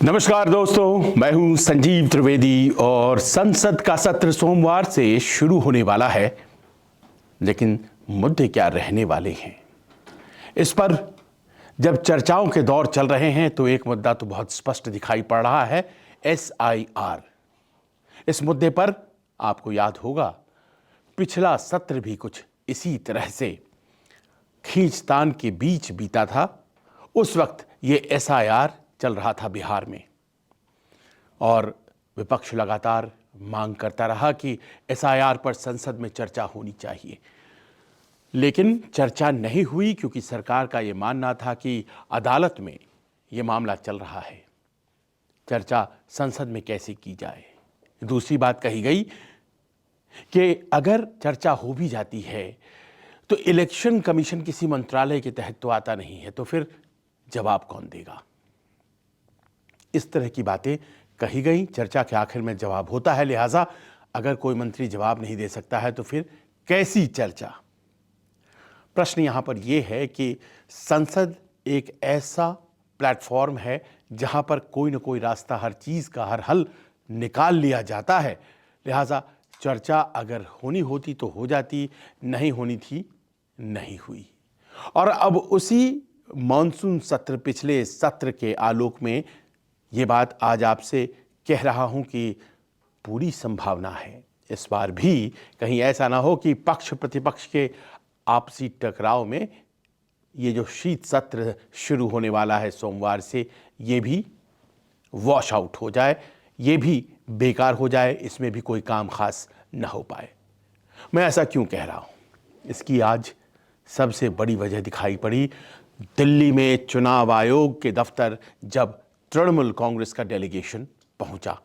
नमस्कार दोस्तों, मैं हूं संजीव त्रिवेदी और संसद का सत्र सोमवार से शुरू होने वाला है। लेकिन मुद्दे क्या रहने वाले हैं, इस पर जब चर्चाओं के दौर चल रहे हैं तो एक मुद्दा तो बहुत स्पष्ट दिखाई पड़ रहा है, SIR। इस मुद्दे पर आपको याद होगा पिछला सत्र भी कुछ इसी तरह से खींचतान के बीच बीता था। उस वक्त ये SIR चल रहा था बिहार में और विपक्ष लगातार मांग करता रहा कि SIR पर संसद में चर्चा होनी चाहिए, लेकिन चर्चा नहीं हुई क्योंकि सरकार का ये मानना था कि अदालत में ये मामला चल रहा है, चर्चा संसद में कैसे की जाए। दूसरी बात कही गई कि अगर चर्चा हो भी जाती है तो इलेक्शन कमीशन किसी मंत्रालय के तहत तो आता नहीं है, तो फिर जवाब कौन देगा। इस तरह की बातें कही गई। चर्चा के आखिर में जवाब होता है, लिहाजा अगर कोई मंत्री जवाब नहीं दे सकता है तो फिर कैसी चर्चा। प्रश्न यहां पर यह है कि संसद एक ऐसा प्लेटफॉर्म है जहां पर कोई ना कोई रास्ता, हर चीज का हर हल निकाल लिया जाता है। लिहाजा चर्चा अगर होनी होती तो हो जाती, नहीं होनी थी नहीं हुई। और अब उसी मॉनसून सत्र, पिछले सत्र के आलोक में ये बात आज आपसे कह रहा हूं कि पूरी संभावना है इस बार भी कहीं ऐसा ना हो कि पक्ष प्रतिपक्ष के आपसी टकराव में ये जो शीत सत्र शुरू होने वाला है सोमवार से, ये भी वॉश आउट हो जाए, ये भी बेकार हो जाए, इसमें भी कोई काम खास न हो पाए। मैं ऐसा क्यों कह रहा हूं, इसकी आज सबसे बड़ी वजह दिखाई पड़ी दिल्ली में चुनाव आयोग के दफ्तर जब तृणमूल कांग्रेस का डेलीगेशन पहुंचा।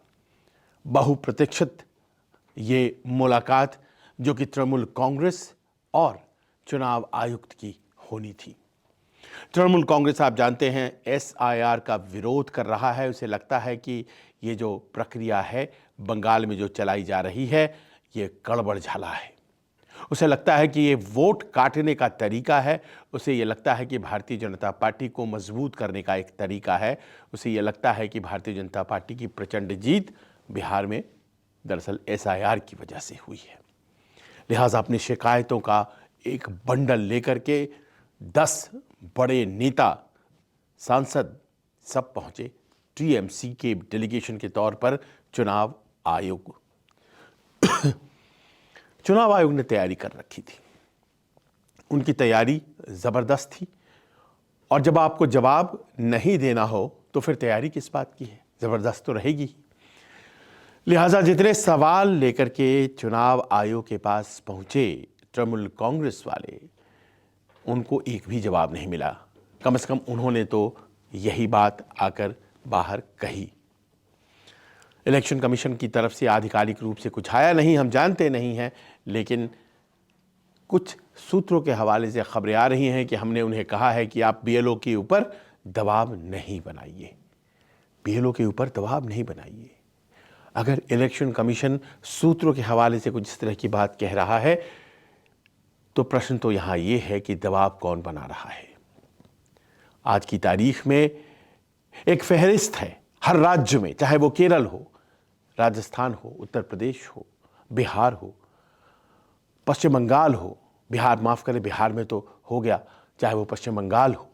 बहुप्रतीक्षित ये मुलाकात जो कि तृणमूल कांग्रेस और चुनाव आयुक्त की होनी थी। तृणमूल कांग्रेस, आप जानते हैं, SIR का विरोध कर रहा है। उसे लगता है कि ये जो प्रक्रिया है बंगाल में जो चलाई जा रही है ये गड़बड़ झाला है। उसे लगता है कि ये वोट काटने का तरीका है। उसे ये लगता है कि भारतीय जनता पार्टी को मजबूत करने का एक तरीका है। उसे ये लगता है कि भारतीय जनता पार्टी की प्रचंड जीत बिहार में दरअसल SIR की वजह से हुई है। लिहाजा अपनी शिकायतों का एक बंडल लेकर के 10 बड़े नेता, सांसद सब पहुंचे TMC के डेलीगेशन के तौर पर चुनाव आयोग। चुनाव आयोग ने तैयारी कर रखी थी, उनकी तैयारी जबरदस्त थी। और जब आपको जवाब नहीं देना हो तो फिर तैयारी किस बात की है, जबरदस्त तो रहेगी। लिहाजा जितने सवाल लेकर के चुनाव आयोग के पास पहुंचे तृणमूल कांग्रेस वाले, उनको एक भी जवाब नहीं मिला। कम से कम उन्होंने तो यही बात आकर बाहर कही। इलेक्शन कमीशन की तरफ से आधिकारिक रूप से कुछ आया नहीं, हम जानते नहीं हैं, लेकिन कुछ सूत्रों के हवाले से खबरें आ रही हैं कि हमने उन्हें कहा है कि आप BLO के ऊपर दबाव नहीं बनाइए, BLO के ऊपर दबाव नहीं बनाइए। अगर इलेक्शन कमीशन सूत्रों के हवाले से कुछ इस तरह की बात कह रहा है तो प्रश्न तो यहां यह है कि दबाव कौन बना रहा है। आज की तारीख में एक फहरिस्त है हर राज्य में, चाहे वो केरल हो, राजस्थान हो, उत्तर प्रदेश हो, बिहार हो, पश्चिम बंगाल हो, बिहार माफ करें, बिहार में तो हो गया, चाहे वो पश्चिम बंगाल हो,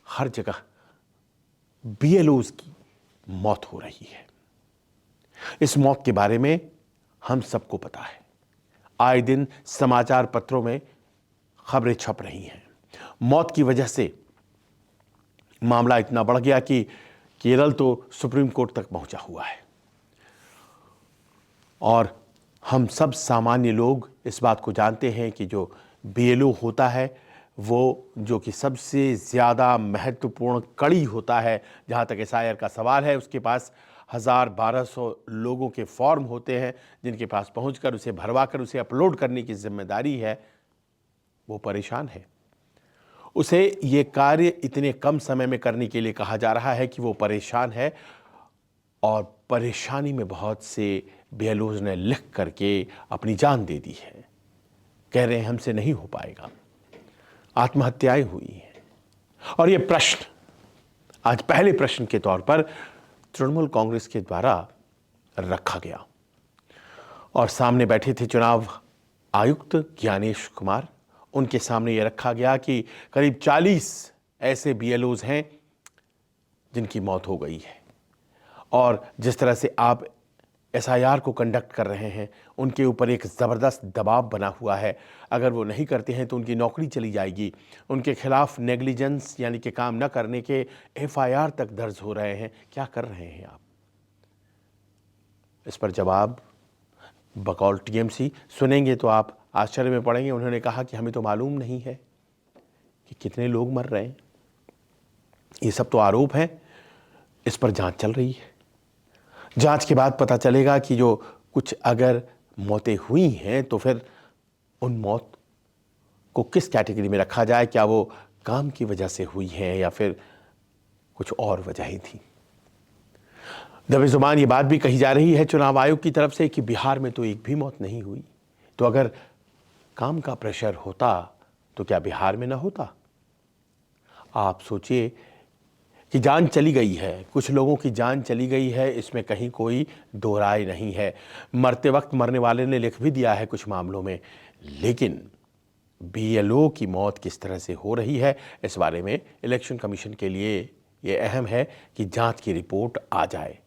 हर जगह BLOs की मौत हो रही है। इस मौत के बारे में हम सबको पता है, आए दिन समाचार पत्रों में खबरें छप रही हैं। मौत की वजह से मामला इतना बढ़ गया कि केरल तो सुप्रीम कोर्ट तक पहुंचा हुआ है। और हम सब सामान्य लोग इस बात को जानते हैं कि जो BLO होता है वो जो कि सबसे ज़्यादा महत्वपूर्ण कड़ी होता है, जहाँ तक SIR का सवाल है, उसके पास 1000-1200 लोगों के फॉर्म होते हैं जिनके पास पहुंचकर उसे भरवाकर उसे अपलोड करने की जिम्मेदारी है। वो परेशान है, उसे ये कार्य इतने कम समय में करने के लिए कहा जा रहा है कि वो परेशान है। और परेशानी में बहुत से BLOs ने लिख करके अपनी जान दे दी है, कह रहे हैं हमसे नहीं हो पाएगा, आत्महत्याएं हुई हैं। और ये प्रश्न आज पहले प्रश्न के तौर पर तृणमूल कांग्रेस के द्वारा रखा गया और सामने बैठे थे चुनाव आयुक्त ज्ञानेश कुमार। उनके सामने यह रखा गया कि करीब 40 ऐसे बीएलओज हैं जिनकी मौत हो गई है और जिस तरह से आप एसआईआर को कंडक्ट कर रहे हैं उनके ऊपर एक ज़बरदस्त दबाव बना हुआ है। अगर वो नहीं करते हैं तो उनकी नौकरी चली जाएगी। उनके खिलाफ नेग्लिजेंस यानी कि काम न करने के एफआईआर तक दर्ज हो रहे हैं। क्या कर रहे हैं आप? इस पर जवाब बकौल टीएमसी सुनेंगे तो आप आश्चर्य में पड़ेंगे। उन्होंने कहा कि हमें तो मालूम नहीं है कि कितने लोग मर रहे हैं, ये सब तो आरोप हैं, इस पर जांच चल रही है। जांच के बाद पता चलेगा कि जो कुछ अगर मौतें हुई हैं तो फिर उन मौत को किस कैटेगरी में रखा जाए, क्या वो काम की वजह से हुई हैं या फिर कुछ और वजहें थी। दबे-ज़ुबान ये बात भी कही जा रही है चुनाव आयोग की तरफ से कि बिहार में तो एक भी मौत नहीं हुई, तो अगर काम का प्रेशर होता तो क्या बिहार में ना होता? आप सोचिए कि जान चली गई है, कुछ लोगों की जान चली गई है, इसमें कहीं कोई दो राय नहीं है। मरते वक्त मरने वाले ने लिख भी दिया है कुछ मामलों में, लेकिन बीएलओ की मौत किस तरह से हो रही है इस बारे में इलेक्शन कमीशन के लिए ये अहम है कि जांच की रिपोर्ट आ जाए।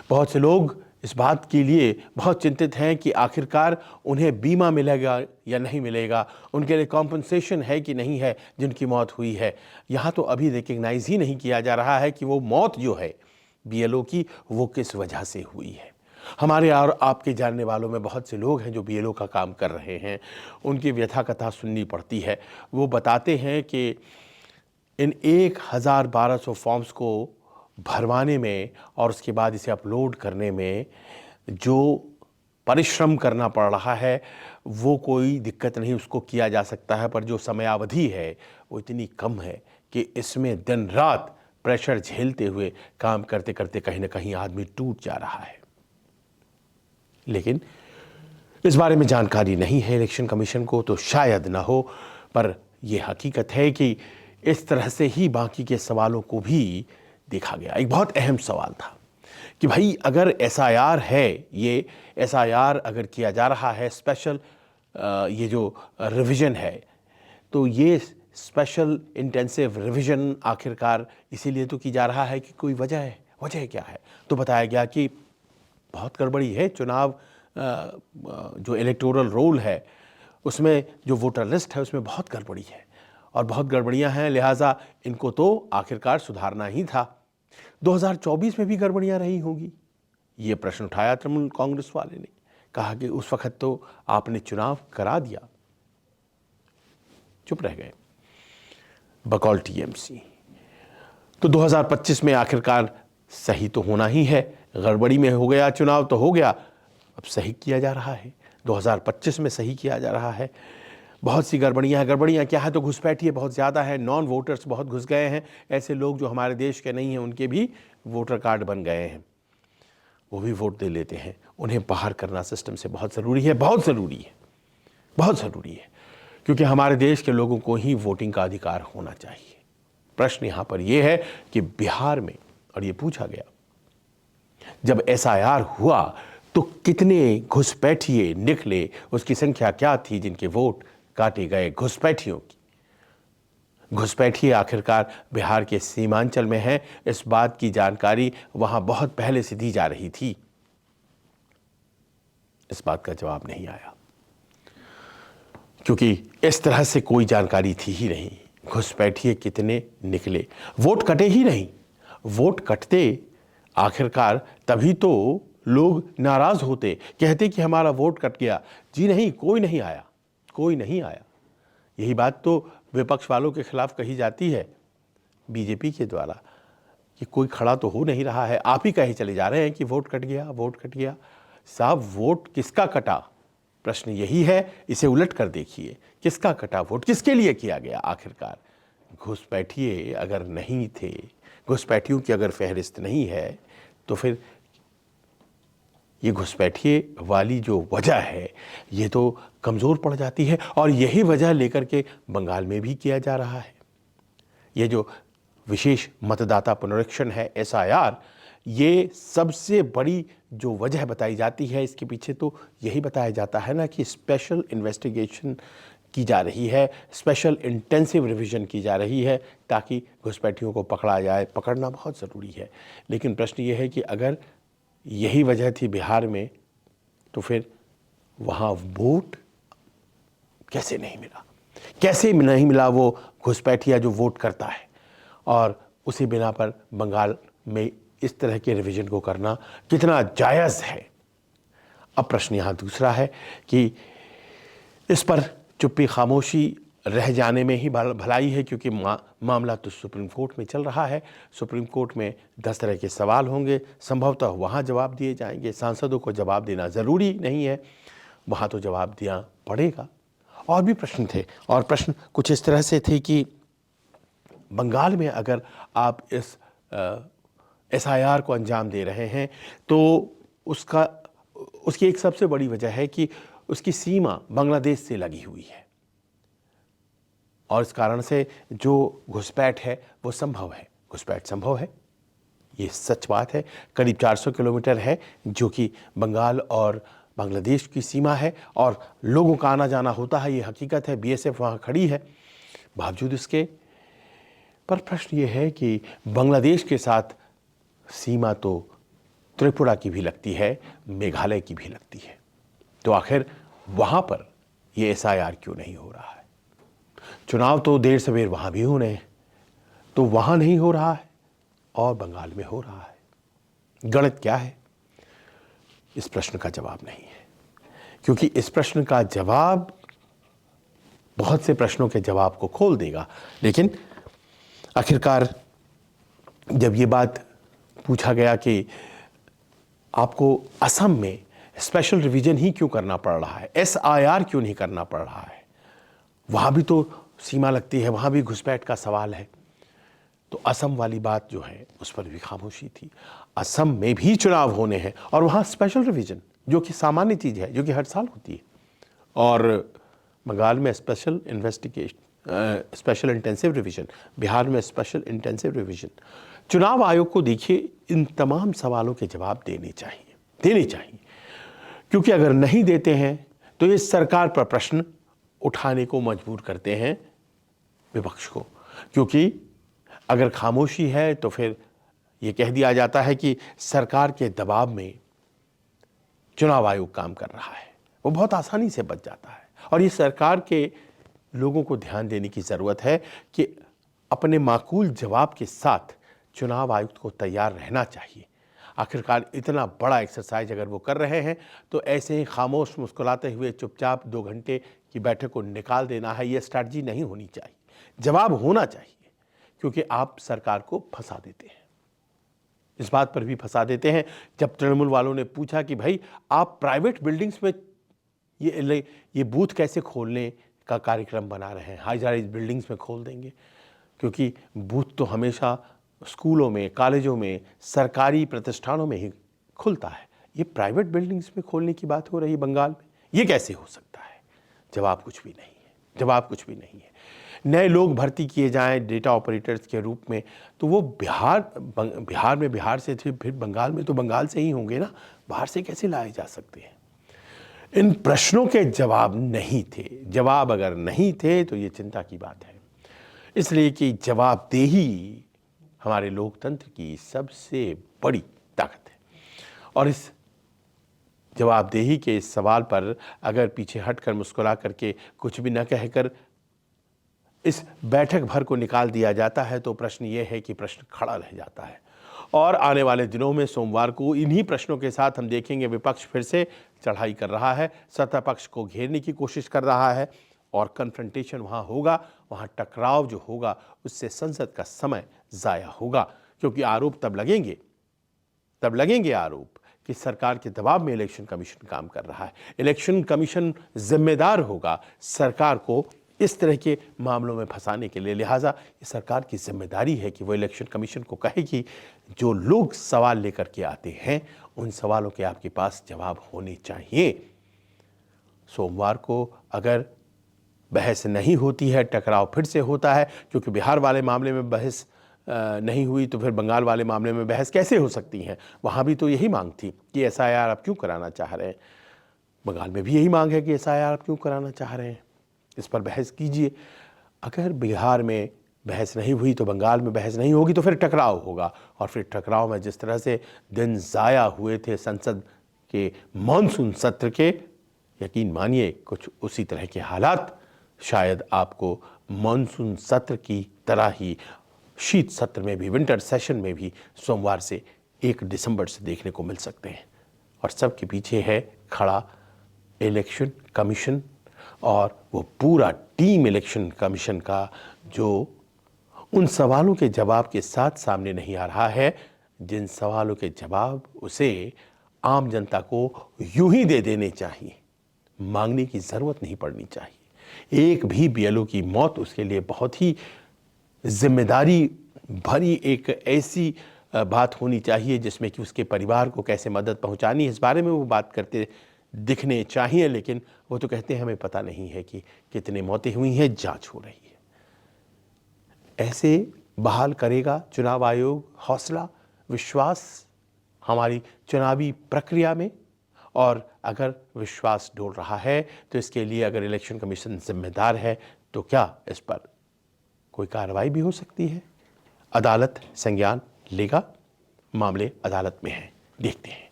बहुत से लोग इस बात के लिए बहुत चिंतित हैं कि आखिरकार उन्हें बीमा मिलेगा या नहीं मिलेगा, उनके लिए कॉम्पनसेशन है कि नहीं है जिनकी मौत हुई है। यहाँ तो अभी रिकग्नाइज ही नहीं किया जा रहा है कि वो मौत जो है बीएलओ की वो किस वजह से हुई है। हमारे और आपके जानने वालों में बहुत से लोग हैं जो बीएलओ का काम कर रहे हैं, उनकी व्यथा कथा सुननी पड़ती है। वो बताते हैं कि इन 1012 फॉर्म्स को भरवाने में और उसके बाद इसे अपलोड करने में जो परिश्रम करना पड़ रहा है वो कोई दिक्कत नहीं, उसको किया जा सकता है, पर जो समयावधि है वो इतनी कम है कि इसमें दिन रात प्रेशर झेलते हुए काम करते करते कहीं ना कहीं आदमी टूट जा रहा है। लेकिन इस बारे में जानकारी नहीं है इलेक्शन कमीशन को, तो शायद ना हो, पर यह हकीकत है कि इस तरह से ही बाकी के सवालों को भी देखा गया। एक बहुत अहम सवाल था कि भाई अगर एसआईआर है, ये एसआईआर अगर किया जा रहा है स्पेशल, ये जो रिवीजन है, तो ये स्पेशल इंटेंसिव रिवीजन आखिरकार इसीलिए तो की जा रहा है कि कोई वजह है। वजह क्या है? तो बताया गया कि बहुत गड़बड़ी है, चुनाव जो इलेक्टोरल रोल है उसमें जो वोटर लिस्ट है उसमें बहुत गड़बड़ी है और बहुत गड़बड़ियां हैं, लिहाजा इनको तो आखिरकार सुधारना ही था। 2024 में भी गड़बड़ियां रही होंगी, ये प्रश्न उठाया तृणमूल कांग्रेस वाले ने। कहा कि उस वक्त तो आपने चुनाव करा दिया, चुप रह गए बकौल टीएमसी। तो 2025 में आखिरकार सही तो होना ही है, गड़बड़ी में हो गया चुनाव तो हो गया, अब सही किया जा रहा है, 2025 में सही किया जा रहा है। बहुत सी गड़बड़ियाँ हैं। गड़बड़ियाँ क्या है? तो घुसपैठिए बहुत ज़्यादा है, नॉन वोटर्स बहुत घुस गए हैं, ऐसे लोग जो हमारे देश के नहीं हैं उनके भी वोटर कार्ड बन गए हैं, वो भी वोट दे लेते हैं। उन्हें बाहर करना सिस्टम से बहुत ज़रूरी है, बहुत ज़रूरी है, बहुत ज़रूरी है, क्योंकि हमारे देश के लोगों को ही वोटिंग का अधिकार होना चाहिए। प्रश्न यहाँ पर यह है कि बिहार में, और ये पूछा गया, जब एसआईआर हुआ तो कितने घुसपैठिए निकले, उसकी संख्या क्या थी जिनके वोट काटे गए घुसपैठियों की। घुसपैठिए आखिरकार बिहार के सीमांचल में है, इस बात की जानकारी वहां बहुत पहले से दी जा रही थी, इस बात का जवाब नहीं आया, क्योंकि इस तरह से कोई जानकारी थी ही नहीं। घुसपैठिए कितने निकले, वोट कटे ही नहीं। वोट कटते आखिरकार तभी तो लोग नाराज होते, कहते कि हमारा वोट कट गया। जी नहीं, कोई नहीं आया, कोई नहीं आया। यही बात तो विपक्ष वालों के खिलाफ कही जाती है बीजेपी के द्वारा कि कोई खड़ा तो हो नहीं रहा है, आप ही कहे चले जा रहे हैं कि वोट कट गया, वोट कट गया। साहब, वोट किसका कटा? प्रश्न यही है, इसे उलट कर देखिए, किसका कटा वोट, किसके लिए किया गया आखिरकार? घुसपैठिए अगर नहीं थे, घुसपैठियों की अगर फहरिस्त नहीं है, तो फिर ये घुसपैठिए वाली जो वजह है ये तो कमज़ोर पड़ जाती है। और यही वजह लेकर के बंगाल में भी किया जा रहा है। ये जो विशेष मतदाता पुनरीक्षण है, एसआईआर, ये सबसे बड़ी जो वजह बताई जाती है इसके पीछे तो यही बताया जाता है ना कि स्पेशल इन्वेस्टिगेशन की जा रही है, स्पेशल इंटेंसिव रिवीजन की जा रही है ताकि घुसपैठियों को पकड़ा जाए। पकड़ना बहुत ज़रूरी है, लेकिन प्रश्न ये है कि अगर यही वजह थी बिहार में तो फिर वहाँ वोट कैसे नहीं मिला? कैसे नहीं मिला वो घुसपैठिया जो वोट करता है? और उसी बिना पर बंगाल में इस तरह के रिवीजन को करना कितना जायज़ है? अब प्रश्न यहाँ दूसरा है कि इस पर चुप्पी खामोशी रह जाने में ही भलाई है, क्योंकि मामला तो सुप्रीम कोर्ट में चल रहा है। सुप्रीम कोर्ट में 10 तरह के सवाल होंगे, संभवतः वहाँ जवाब दिए जाएंगे। सांसदों को जवाब देना ज़रूरी नहीं है, वहाँ तो जवाब देना पड़ेगा। और भी प्रश्न थे, और प्रश्न कुछ इस तरह से थे कि बंगाल में अगर आप इस SIR को अंजाम दे रहे हैं तो उसकी एक सबसे बड़ी वजह है कि उसकी सीमा बांग्लादेश से लगी हुई है, और इस कारण से जो घुसपैठ है वो संभव है। घुसपैठ संभव है, ये सच बात है। करीब 400 किलोमीटर है जो कि बंगाल और बांग्लादेश की सीमा है, और लोगों का आना जाना होता है, ये हकीकत है। BSF वहाँ खड़ी है बावजूद इसके। पर प्रश्न ये है कि बांग्लादेश के साथ सीमा तो त्रिपुरा की भी लगती है, मेघालय की भी लगती है, तो आखिर वहाँ पर ये SIR क्यों नहीं हो रहा है? चुनाव तो देर सवेर वहाँ भी होने हैं, तो वहाँ नहीं हो रहा है और बंगाल में हो रहा है। गणित क्या है? इस प्रश्न का जवाब नहीं है, क्योंकि इस प्रश्न का जवाब बहुत से प्रश्नों के जवाब को खोल देगा। लेकिन आखिरकार जब ये बात पूछा गया कि आपको असम में स्पेशल रिवीजन ही क्यों करना पड़ रहा है, SIR क्यों नहीं करना पड़ रहा है, वहाँ भी तो सीमा लगती है, वहाँ भी घुसपैठ का सवाल है, तो असम वाली बात जो है उस पर भी खामोशी थी। असम में भी चुनाव होने हैं और वहाँ स्पेशल रिवीजन, जो कि सामान्य चीज़ है, जो कि हर साल होती है, और बंगाल में special special intensive revision, Bihar में स्पेशल इंटेंसिव रिवीजन। चुनाव आयोग को देखिए इन तमाम सवालों के जवाब देने चाहिए, क्योंकि अगर नहीं देते हैं तो ये सरकार पर प्रश्न उठाने को मजबूर करते हैं विपक्ष को, क्योंकि अगर खामोशी है तो फिर ये कह दिया जाता है कि सरकार के दबाव में चुनाव आयोग काम कर रहा है, वो बहुत आसानी से बच जाता है। और ये सरकार के लोगों को ध्यान देने की ज़रूरत है कि अपने माकूल जवाब के साथ चुनाव आयुक्त को तैयार रहना चाहिए। आखिरकार इतना बड़ा एक्सरसाइज अगर वो कर रहे हैं तो ऐसे ही खामोश मुस्कुराते हुए चुपचाप 2 घंटे की बैठक को निकाल देना है, ये स्ट्रैटेजी नहीं होनी चाहिए। जवाब होना चाहिए, क्योंकि आप सरकार को फंसा देते हैं। इस बात पर भी फंसा देते हैं जब तृणमूल वालों ने पूछा कि भाई आप प्राइवेट बिल्डिंग्स में ये बूथ कैसे खोलने का कार्यक्रम बना रहे हैं, हाई राइज बिल्डिंग्स में खोल देंगे, क्योंकि बूथ तो हमेशा स्कूलों में, कॉलेजों में, सरकारी प्रतिष्ठानों में ही खुलता है, ये प्राइवेट बिल्डिंग्स में खोलने की बात हो रही है बंगाल में, ये कैसे हो सकता है? जवाब कुछ भी नहीं है। नए लोग भर्ती किए जाएं डेटा ऑपरेटर्स के रूप में, तो वो बिहार से थे, फिर बंगाल में तो बंगाल से ही होंगे ना, बाहर से कैसे लाए जा सकते हैं? इन प्रश्नों के जवाब नहीं थे। जवाब अगर नहीं थे तो ये चिंता की बात है, इसलिए कि जवाबदेही हमारे लोकतंत्र की सबसे बड़ी ताकत है। और इस जवाबदेही के इस सवाल पर अगर पीछे हटकर मुस्कुरा करके कुछ भी न कहकर इस बैठक भर को निकाल दिया जाता है तो प्रश्न ये है कि प्रश्न खड़ा रह जाता है। और आने वाले दिनों में सोमवार को इन्हीं प्रश्नों के साथ हम देखेंगे विपक्ष फिर से चढ़ाई कर रहा है, सत्ता पक्ष को घेरने की कोशिश कर रहा है, और कन्फ्रंटेशन वहाँ होगा, वहाँ टकराव जो होगा उससे संसद का समय ज़ाया होगा, क्योंकि आरोप तब लगेंगे आरोप कि सरकार के दबाव में इलेक्शन कमीशन काम कर रहा है। इलेक्शन कमीशन जिम्मेदार होगा सरकार को इस तरह के मामलों में फंसाने के लिए, लिहाजा ये सरकार की जिम्मेदारी है कि वो इलेक्शन कमीशन को कहे कि जो लोग सवाल लेकर के आते हैं उन सवालों के आपके पास जवाब होने चाहिए। सोमवार को अगर बहस नहीं होती है, टकराव फिर से होता है, क्योंकि बिहार वाले मामले में बहस नहीं हुई तो फिर बंगाल वाले मामले में बहस कैसे हो सकती है? वहाँ भी तो यही मांग थी कि एसआईआर आप क्यों कराना चाह रहे हैं। बंगाल में भी यही मांग है कि एसआईआर आप क्यों कराना चाह रहे हैं, इस पर बहस कीजिए। अगर बिहार में बहस नहीं हुई तो बंगाल में बहस नहीं होगी, तो फिर टकराव होगा, और फिर टकराव में जिस तरह से दिन ज़ाया हुए थे संसद के मॉनसून सत्र के, यकीन मानिए कुछ उसी तरह के हालात शायद आपको मॉनसून सत्र की तरह ही शीत सत्र में भी, विंटर सेशन में भी सोमवार से 1 दिसंबर से देखने को मिल सकते हैं। और सबके पीछे है खड़ा इलेक्शन कमीशन और वो पूरा टीम इलेक्शन कमीशन का, जो उन सवालों के जवाब के साथ सामने नहीं आ रहा है जिन सवालों के जवाब उसे आम जनता को यूं ही दे देने चाहिए, मांगने की ज़रूरत नहीं पड़नी चाहिए। एक भी बीएलओ की मौत उसके लिए बहुत ही जिम्मेदारी भरी एक ऐसी बात होनी चाहिए जिसमें कि उसके परिवार को कैसे मदद पहुंचानी है, इस बारे में वो बात करते दिखने चाहिए। लेकिन वो तो कहते हैं हमें पता नहीं है कि कितनी मौतें हुई हैं, जांच हो रही है। ऐसे बहाल करेगा चुनाव आयोग हौसला, विश्वास हमारी चुनावी प्रक्रिया में? और अगर विश्वास डोल रहा है तो इसके लिए अगर इलेक्शन कमीशन जिम्मेदार है तो क्या इस पर कोई कार्रवाई भी हो सकती है? अदालत संज्ञान लेगा, मामले अदालत में है, देखते हैं।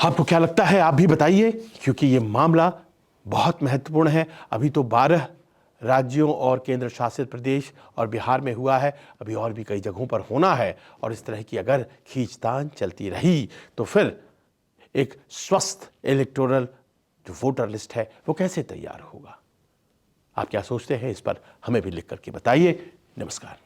आपको क्या लगता है आप भी बताइए, क्योंकि ये मामला बहुत महत्वपूर्ण है। अभी तो 12 राज्यों और केंद्र शासित प्रदेश और बिहार में हुआ है, अभी और भी कई जगहों पर होना है। और इस तरह की अगर खींचतान चलती रही तो फिर एक स्वस्थ इलेक्टोरल जो वोटर लिस्ट है वो कैसे तैयार होगा? आप क्या सोचते हैं इस पर हमें भी लिख करके बताइए। नमस्कार।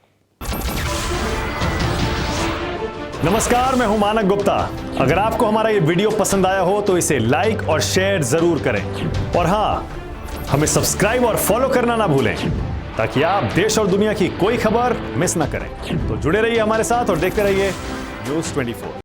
नमस्कार, मैं हूं मानक गुप्ता। अगर आपको हमारा ये वीडियो पसंद आया हो तो इसे लाइक और शेयर जरूर करें, और हां, हमें सब्सक्राइब और फॉलो करना ना भूलें ताकि आप देश और दुनिया की कोई खबर मिस ना करें। तो जुड़े रहिए हमारे साथ और देखते रहिए न्यूज़ 24।